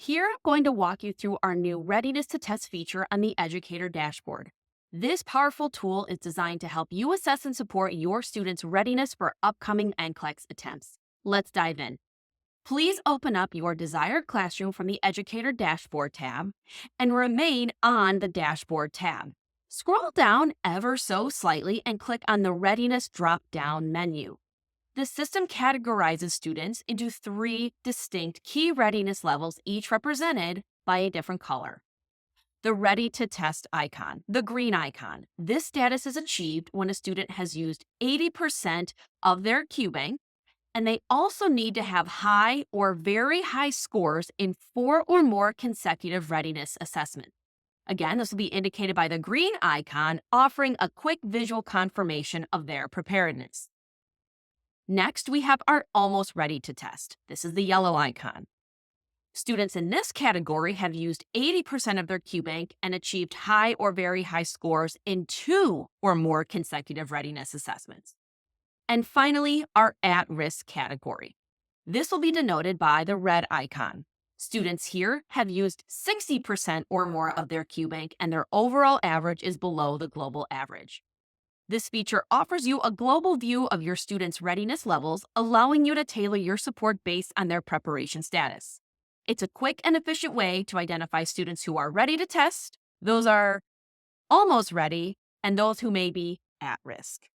Here, I'm going to walk you through our new Readiness to Test feature on the Educator Dashboard. This powerful tool is designed to help you assess and support your students' readiness for upcoming NCLEX attempts. Let's dive in. Please open up your desired classroom from the Educator Dashboard tab and remain on the Dashboard tab. Scroll down ever so slightly and click on the Readiness drop-down menu. The system categorizes students into 3 distinct key readiness levels, each represented by a different color. The Ready to Test icon, the green icon. This status is achieved when a student has used 80% of their Qbank, and they also need to have high or very high scores in 4 or more consecutive readiness assessments. Again, this will be indicated by the green icon, offering a quick visual confirmation of their preparedness. Next, we have our Almost Ready to Test. This is the yellow icon. Students in this category have used 80% of their Qbank and achieved high or very high scores in 2 or more consecutive readiness assessments. And finally, our at-risk category. This will be denoted by the red icon. Students here have used 60% or more of their Qbank, and their overall average is below the global average. This feature offers you a global view of your students' readiness levels, allowing you to tailor your support based on their preparation status. It's a quick and efficient way to identify students who are ready to test, those are almost ready, and those who may be at risk.